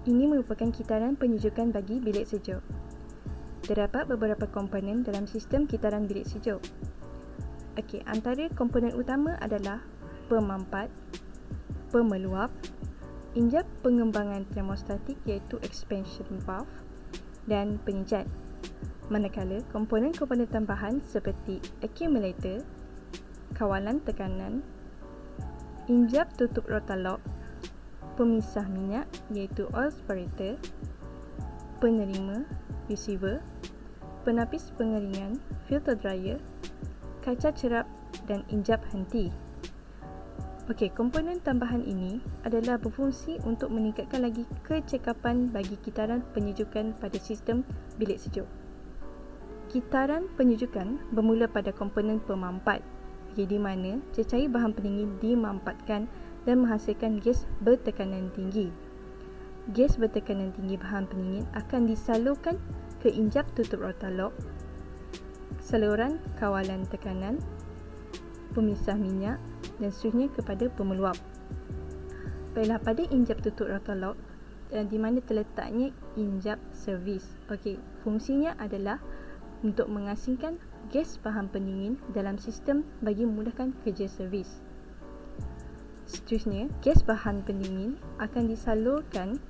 Ini merupakan kitaran penyejukan bagi bilik sejuk. Terdapat beberapa komponen dalam sistem kitaran bilik sejuk. Antara komponen utama adalah pemampat, pemeluap, injap pengembangan termostatik iaitu expansion valve dan penyejat. Manakala komponen-komponen tambahan seperti accumulator, kawalan tekanan, injap tutup rotalok, pemisah minyak iaitu oil separator, penerima receiver, penapis pengeringan filter dryer, kaca cerap dan injap henti. Komponen tambahan ini adalah berfungsi untuk meningkatkan lagi kecekapan bagi kitaran penyejukan pada sistem bilik sejuk. Kitaran penyejukan bermula pada komponen pemampat, di mana cecair bahan pendingin dimampatkan dan menghasilkan gas bertekanan tinggi. Gas bertekanan tinggi bahan pendingin akan disalurkan ke injap tutup rotalok, saluran kawalan tekanan, pemisah minyak dan seterusnya kepada pemeluap. Baiklah, pada injap tutup rotalok di mana terletaknya injap servis. Fungsinya adalah untuk mengasingkan gas bahan pendingin dalam sistem bagi memudahkan kerja servis. Seterusnya, gas bahan pendingin akan disalurkan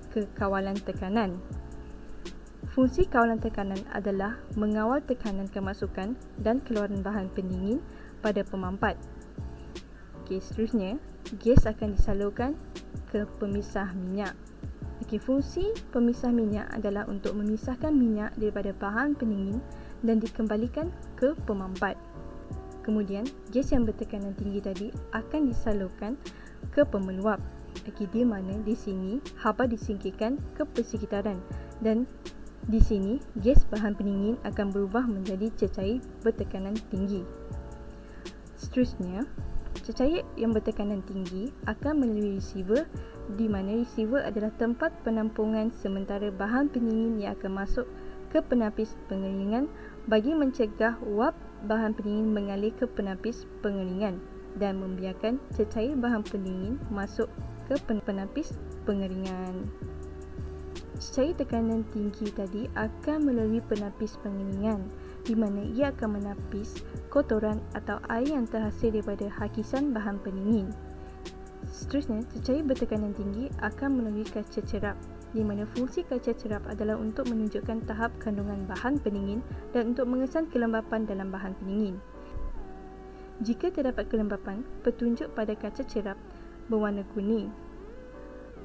ke kawalan tekanan. Fungsi kawalan tekanan adalah mengawal tekanan kemasukan dan keluaran bahan pendingin pada pemampat. Seterusnya, gas akan disalurkan ke pemisah minyak. Fungsi pemisah minyak adalah untuk memisahkan minyak daripada bahan pendingin dan dikembalikan ke pemampat. Kemudian, gas yang bertekanan tinggi tadi akan disalurkan ke pemeluap, di mana di sini haba disingkirkan ke persekitaran dan di sini gas bahan pendingin akan berubah menjadi cecair bertekanan tinggi. Seterusnya, cecair yang bertekanan tinggi akan melalui receiver, di mana receiver adalah tempat penampungan sementara bahan pendingin yang akan masuk ke penapis pengeringan bagi mencegah wap bahan pendingin mengalir ke penapis pengeringan dan membiarkan cecair bahan pendingin masuk ke penapis pengeringan. Cecair tekanan tinggi tadi akan melalui penapis pengeringan, di mana ia akan menapis kotoran atau air yang terhasil daripada hakisan bahan pendingin. Seterusnya, cecair bertekanan tinggi akan melalui kaca cerap, di mana fungsi kaca cerap adalah untuk menunjukkan tahap kandungan bahan pendingin dan untuk mengesan kelembapan dalam bahan pendingin. Jika terdapat kelembapan, petunjuk pada kaca cerap berwarna kuning,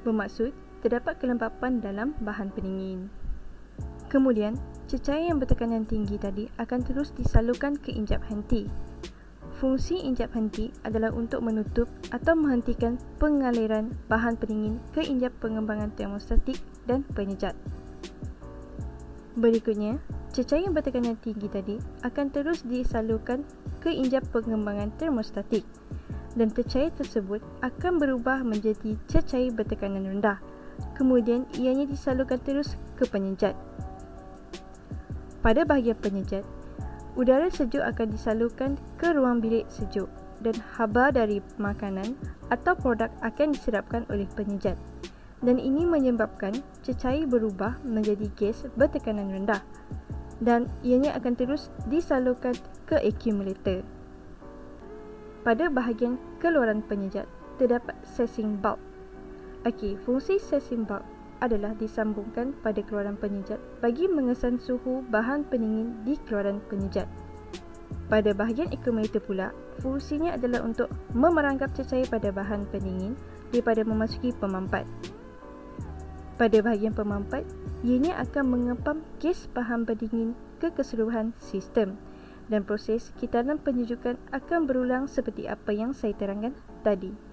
bermaksud terdapat kelembapan dalam bahan pendingin. Kemudian, cecair yang bertekanan tinggi tadi akan terus disalurkan ke injap henti. Fungsi injap henti adalah untuk menutup atau menghentikan pengaliran bahan pendingin ke injap pengembangan termostatik dan penyejat. Berikutnya, cecair yang bertekanan tinggi tadi akan terus disalurkan ke injap pengembangan termostatik dan cecair tersebut akan berubah menjadi cecair bertekanan rendah. Kemudian, ianya disalurkan terus ke penyejat. Pada bahagian penyejat, udara sejuk akan disalurkan ke ruang bilik sejuk dan haba dari makanan atau produk akan diserapkan oleh penyejat. Dan ini menyebabkan cecair berubah menjadi gas bertekanan rendah dan ianya akan terus disalurkan ke accumulator. Pada bahagian keluaran penyejat, terdapat sensing bulb. Fungsi sensing bulb adalah disambungkan pada keluaran penyejat bagi mengesan suhu bahan pendingin di keluaran penyejat. Pada bahagian accumulator pula, fungsinya adalah untuk memerangkap cecair pada bahan pendingin daripada memasuki pemampat. Pada bahagian pemampat, ianya akan mengempam gas bahan pendingin ke keseluruhan sistem dan proses kitaran penyejukan akan berulang seperti apa yang saya terangkan tadi.